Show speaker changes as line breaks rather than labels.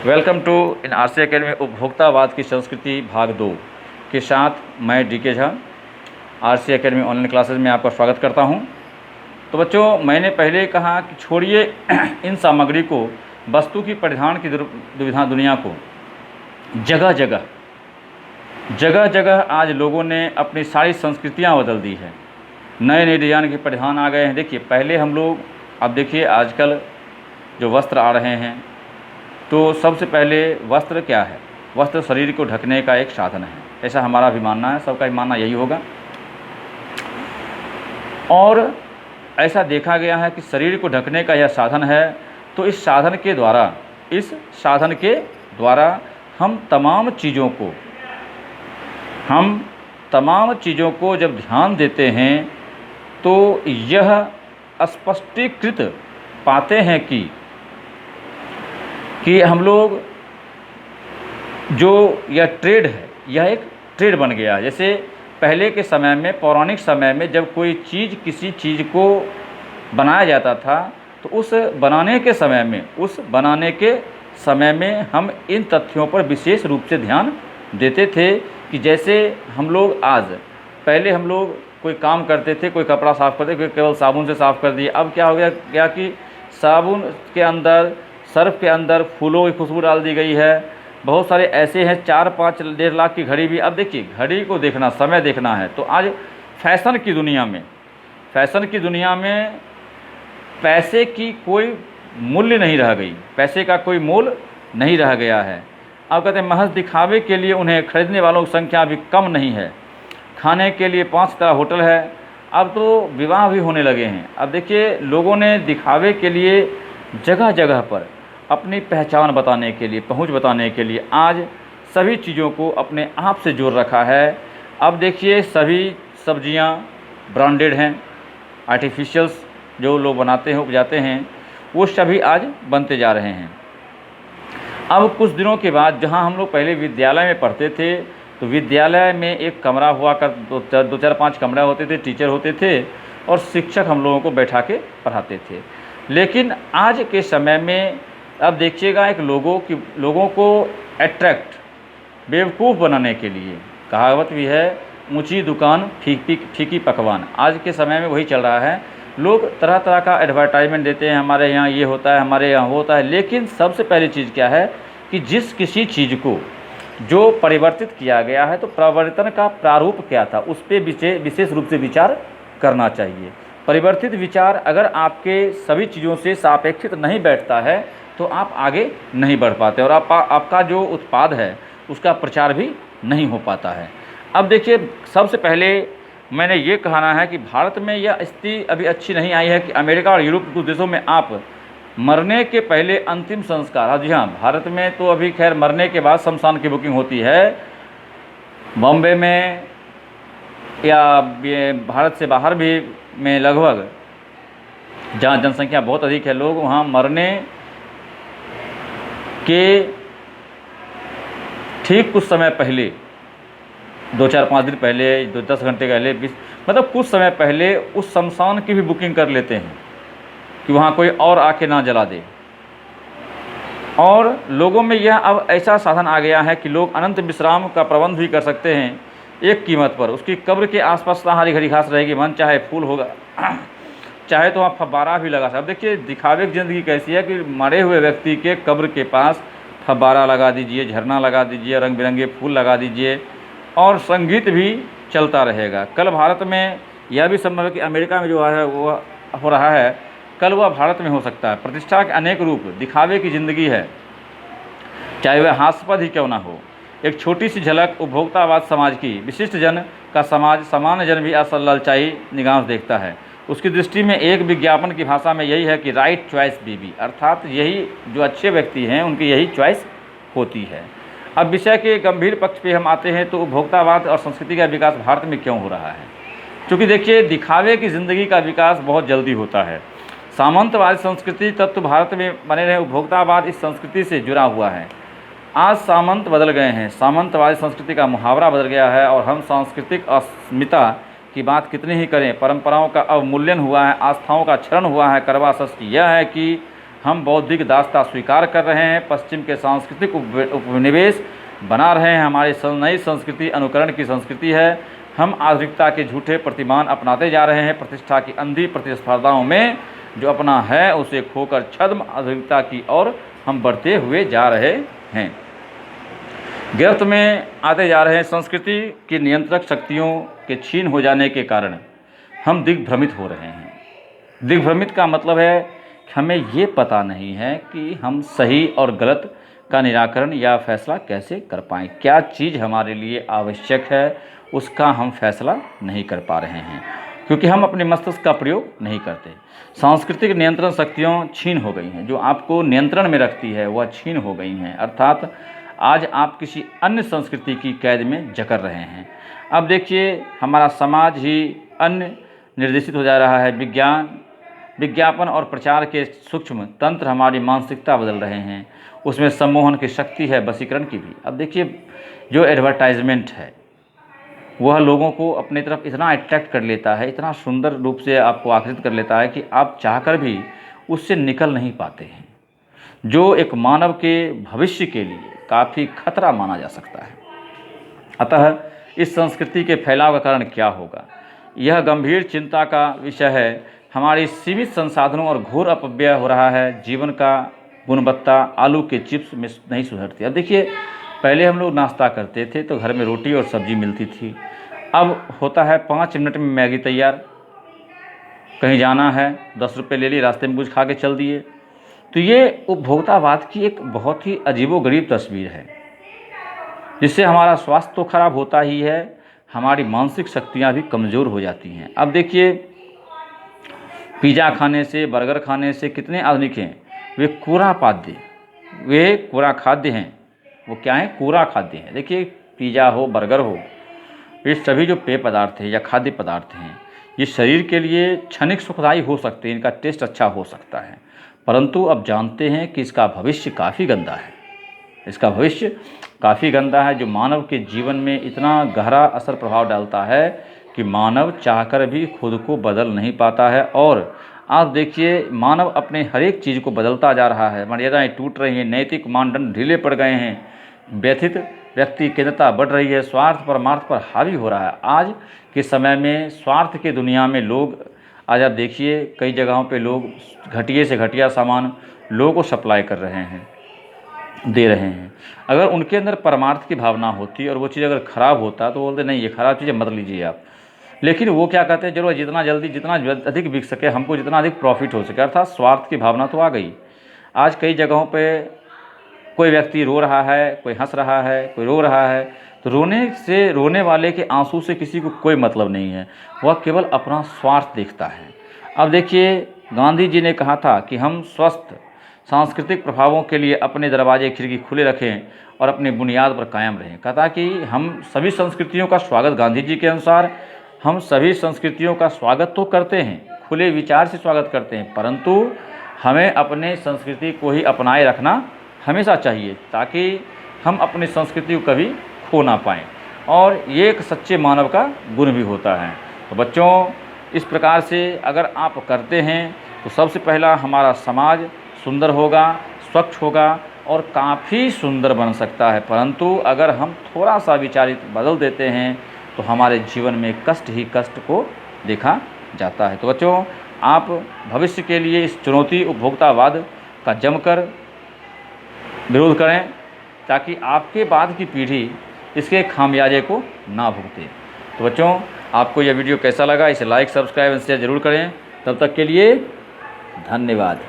Welcome to in RC academy उपभोक्तावाद की संस्कृति भाग 2 के साथ मैं DK Jha RC academy online classes में आपका स्वागत करता हूं। तो बच्चों, मैंने पहले कहा कि छोड़िए इन सामग्री को, वस्तु की परिधान की दुविधा दुनिया को जगह जगह आज लोगों ने अपनी सारी संस्कृतियां बदल दी है। नए नए डिजाइन के परिधान आ गए हैं। देखिए, पहले हम लोग, अब देखिए आजकल जो वस्त्र आ रहे हैं, तो सबसे पहले वस्त्र क्या है? वस्त्र शरीर को ढकने का एक साधन है, ऐसा हमारा भी मानना है, सबका भी मानना यही होगा। और ऐसा देखा गया है कि शरीर को ढकने का यह साधन है, तो इस साधन के द्वारा हम तमाम चीज़ों को जब ध्यान देते हैं तो यह स्पष्टीकृत पाते हैं कि हम लोग जो यह ट्रेड है, यह एक ट्रेड बन गया है। जैसे पहले के समय में, पौराणिक समय में, जब कोई चीज़ किसी चीज़ को बनाया जाता था, तो उस बनाने के समय में हम इन तथ्यों पर विशेष रूप से ध्यान देते थे कि जैसे पहले हम लोग कोई काम करते थे, कोई कपड़ा साफ़ करते थे, केवल साबुन से साफ़ कर दिए। अब क्या हो गया कि साबुन के अंदर, सर्फ के अंदर फूलों की खुशबू डाल दी गई है। बहुत सारे ऐसे हैं, 4-5 1.5 लाख की घड़ी भी। अब देखिए, घड़ी को देखना, समय देखना है, तो आज फैशन की दुनिया में पैसे की कोई मूल्य नहीं रह गई, पैसे का कोई मोल नहीं रह गया है। अब कहते हैं महज दिखावे के लिए उन्हें खरीदने वालों की संख्या भी कम नहीं है। खाने के लिए 5 तरह होटल है, अब तो विवाह भी होने लगे हैं। अब देखिए, लोगों ने दिखावे के लिए जगह जगह पर अपनी पहचान बताने के लिए, पहुंच बताने के लिए आज सभी चीज़ों को अपने आप से जोड़ रखा है। अब देखिए, सभी सब्जियां ब्रांडेड हैं, आर्टिफिशियल्स जो लोग बनाते हैं, उपजाते हैं, वो सभी आज बनते जा रहे हैं। अब कुछ दिनों के बाद, जहां हम लोग पहले विद्यालय में पढ़ते थे, तो विद्यालय में एक कमरा हुआ कर, 2-4-5 कमरे होते थे, टीचर होते थे और शिक्षक हम लोगों को बैठा के पढ़ाते थे। लेकिन आज के समय में अब देखिएगा, एक लोगों को अट्रैक्ट, बेवकूफ़ बनाने के लिए, कहावत भी है, ऊंची दुकान फीकी पकवान। आज के समय में वही चल रहा है। लोग तरह तरह का एडवर्टाइजमेंट देते हैं, हमारे यहाँ ये होता है, हमारे यहाँ वो होता है। लेकिन सबसे पहली चीज़ क्या है कि किसी चीज़ को जो परिवर्तित किया गया है, तो परिवर्तन का प्रारूप क्या था, उस पर विशेष रूप से विचार करना चाहिए। परिवर्तित विचार अगर आपके सभी चीज़ों से सापेक्षित नहीं बैठता है, तो आप आगे नहीं बढ़ पाते और आपका जो उत्पाद है उसका प्रचार भी नहीं हो पाता है। अब देखिए, सबसे पहले मैंने ये कहना है कि भारत में यह स्थिति अभी अच्छी नहीं आई है कि अमेरिका और यूरोप के कुछ देशों में आप मरने के पहले अंतिम संस्कार, जी हाँ, भारत में तो अभी खैर मरने के बाद शमशान की बुकिंग होती है। बॉम्बे में या भारत से बाहर भी में लगभग, जहाँ जनसंख्या बहुत अधिक है, लोग वहाँ मरने के ठीक कुछ समय पहले, 2-4-5 दिन पहले, 10 घंटे पहले, मतलब कुछ समय पहले उस शमशान की भी बुकिंग कर लेते हैं कि वहाँ कोई और आके ना जला दे। और लोगों में यह अब ऐसा साधन आ गया है कि लोग अनंत विश्राम का प्रबंध भी कर सकते हैं एक कीमत पर। उसकी कब्र के आसपास हरी घड़ी घास रहेगी, मन चाहे फूल होगा, चाहे तो वहाँ फव्वारा भी लगा सकते। अब देखिए, दिखावे की ज़िंदगी कैसी है कि मरे हुए व्यक्ति के कब्र के पास फव्वारा लगा दीजिए, झरना लगा दीजिए, रंग बिरंगे फूल लगा दीजिए और संगीत भी चलता रहेगा। कल भारत में यह भी संभव है कि अमेरिका में जो है वो हो रहा है, कल वह भारत में हो सकता है। प्रतिष्ठा के अनेक रूप, दिखावे की ज़िंदगी है, चाहे वह हास्यास्पद ही क्यों ना हो। एक छोटी सी झलक उपभोक्तावाद समाज की, विशिष्ट जन का समाज, सामान्य जन भी असल ललचाई निगाह देखता है। उसकी दृष्टि में एक विज्ञापन की भाषा में यही है कि राइट चॉइस बेबी, अर्थात यही जो अच्छे व्यक्ति हैं उनकी यही चॉइस होती है। अब विषय के गंभीर पक्ष पे हम आते हैं, तो उपभोक्तावाद और संस्कृति का विकास भारत में क्यों हो रहा है? क्योंकि देखिए, दिखावे की ज़िंदगी का विकास बहुत जल्दी होता है। सामंतवादी संस्कृति तत्व भारत में बने रहे, उपभोक्तावाद इस संस्कृति से जुड़ा हुआ है। आज सामंत बदल गए हैं, सामंतवादी संस्कृति का मुहावरा बदल गया है और हम सांस्कृतिक अस्मिता की बात कितनी ही करें, परंपराओं का अवमूल्यन हुआ है, आस्थाओं का क्षरण हुआ है। कड़वा सच यह है कि हम बौद्धिक दासता स्वीकार कर रहे हैं, पश्चिम के सांस्कृतिक उपनिवेश बना रहे हैं, हमारी नई संस्कृति अनुकरण की संस्कृति है। हम आधुनिकता के झूठे प्रतिमान अपनाते जा रहे हैं, प्रतिष्ठा की अंधी प्रतिस्पर्धाओं में जो अपना है उसे खोकर छद्म आधुनिकता की ओर हम बढ़ते हुए जा रहे हैं। गिरफ्त में आते जा रहे हैं। संस्कृति की नियंत्रक शक्तियों के छीन हो जाने के कारण हम दिग्भ्रमित हो रहे हैं। दिग्भ्रमित का मतलब है कि हमें ये पता नहीं है कि हम सही और गलत का निराकरण या फैसला कैसे कर पाएँ। क्या चीज़ हमारे लिए आवश्यक है उसका हम फैसला नहीं कर पा रहे हैं, क्योंकि हम अपने मस्तिष्क का प्रयोग नहीं करते। सांस्कृतिक नियंत्रण शक्तियों छीन हो गई हैं, जो आपको नियंत्रण में रखती है वह छीन हो गई हैं, अर्थात आज आप किसी अन्य संस्कृति की कैद में जकड़ रहे हैं। अब देखिए, हमारा समाज ही अन्य निर्देशित हो जा रहा है। विज्ञापन और प्रचार के सूक्ष्म तंत्र हमारी मानसिकता बदल रहे हैं। उसमें सम्मोहन की शक्ति है, वशीकरण की भी। अब देखिए, जो एडवर्टाइजमेंट है वह लोगों को अपनी तरफ इतना अट्रैक्ट कर लेता है, इतना सुंदर रूप से आपको आकर्षित कर लेता है कि आप चाहकर भी उससे निकल नहीं पाते हैं, जो एक मानव के भविष्य के लिए काफ़ी खतरा माना जा सकता है। अतः इस संस्कृति के फैलाव का कारण क्या होगा, यह गंभीर चिंता का विषय है। हमारी सीमित संसाधनों और घोर अपव्यय हो रहा है। जीवन का गुणवत्ता आलू के चिप्स में नहीं सुधरती। अब देखिए, पहले हम लोग नाश्ता करते थे तो घर में रोटी और सब्ज़ी मिलती थी। अब होता है 5 मिनट में मैगी तैयार, कहीं जाना है 10 रुपये ले लिए, रास्ते में कुछ खा के चल दिए। तो ये उपभोक्तावाद की एक बहुत ही अजीबोगरीब तस्वीर है, जिससे हमारा स्वास्थ्य तो खराब होता ही है, हमारी मानसिक शक्तियाँ भी कमज़ोर हो जाती हैं। अब देखिए, पिज़्ज़ा खाने से, बर्गर खाने से कितने आधुनिक हैं, वे कूड़ा खाद्य हैं। वो क्या है? कूड़ा खाद्य हैं। देखिए, पिज़्ज़ा हो, बर्गर हो, ये सभी जो पेय पदार्थ हैं या खाद्य पदार्थ हैं, ये शरीर के लिए क्षणिक सुखदायी हो सकते हैं, इनका टेस्ट अच्छा हो सकता है, परंतु अब जानते हैं कि इसका भविष्य काफ़ी गंदा है। इसका भविष्य काफ़ी गंदा है, जो मानव के जीवन में इतना गहरा असर प्रभाव डालता है कि मानव चाहकर भी खुद को बदल नहीं पाता है। और आप देखिए, मानव अपने हर एक चीज़ को बदलता जा रहा है, मर्यादाएं टूट रही हैं, नैतिक मानदंड ढीले पड़ गए हैं, व्यथित व्यक्ति केंद्रता बढ़ रही है, स्वार्थ परमार्थ पर हावी हो रहा है। आज के समय में स्वार्थ की दुनिया में लोग, आज आप देखिए कई जगहों पे लोग घटिया से घटिया सामान लोगों को सप्लाई कर रहे हैं, दे रहे हैं। अगर उनके अंदर परमार्थ की भावना होती और वो चीज़ अगर ख़राब होता तो बोलते नहीं, ये ख़राब चीज़ मत लीजिए आप। लेकिन वो क्या कहते हैं, जरूर जितना जल्दी, जितना अधिक बिक सके, हमको जितना अधिक प्रॉफिट हो सके, अर्थात स्वार्थ की भावना तो आ गई। आज कई जगहों पे कोई व्यक्ति रो रहा है, कोई हंस रहा है, कोई रो रहा है, तो रोने वाले के आंसू से किसी को कोई मतलब नहीं है, वह केवल अपना स्वार्थ देखता है। अब देखिए, गांधी जी ने कहा था कि हम स्वस्थ सांस्कृतिक प्रभावों के लिए अपने दरवाजे खिड़की खुले रखें और अपनी बुनियाद पर कायम रहें। कहा कि हम सभी संस्कृतियों का स्वागत, गांधी जी के अनुसार हम सभी संस्कृतियों का स्वागत तो करते हैं, खुले विचार से स्वागत करते हैं, परंतु हमें अपने संस्कृति को ही अपनाए रखना हमेशा चाहिए, ताकि हम अपनी संस्कृति को कभी खो ना पाएँ। और ये एक सच्चे मानव का गुण भी होता है। तो बच्चों, इस प्रकार से अगर आप करते हैं तो सबसे पहला हमारा समाज सुंदर होगा, स्वच्छ होगा और काफ़ी सुंदर बन सकता है। परंतु अगर हम थोड़ा सा विचारित बदल देते हैं तो हमारे जीवन में कष्ट ही कष्ट को देखा जाता है। तो बच्चों, आप भविष्य के लिए इस चुनौती उपभोक्तावाद का जमकर विरोध करें, ताकि आपके बाद की पीढ़ी इसके खामियाजे को ना भुगते। तो बच्चों, आपको यह वीडियो कैसा लगा, इसे लाइक, सब्सक्राइब और शेयर जरूर करें। तब तक के लिए धन्यवाद।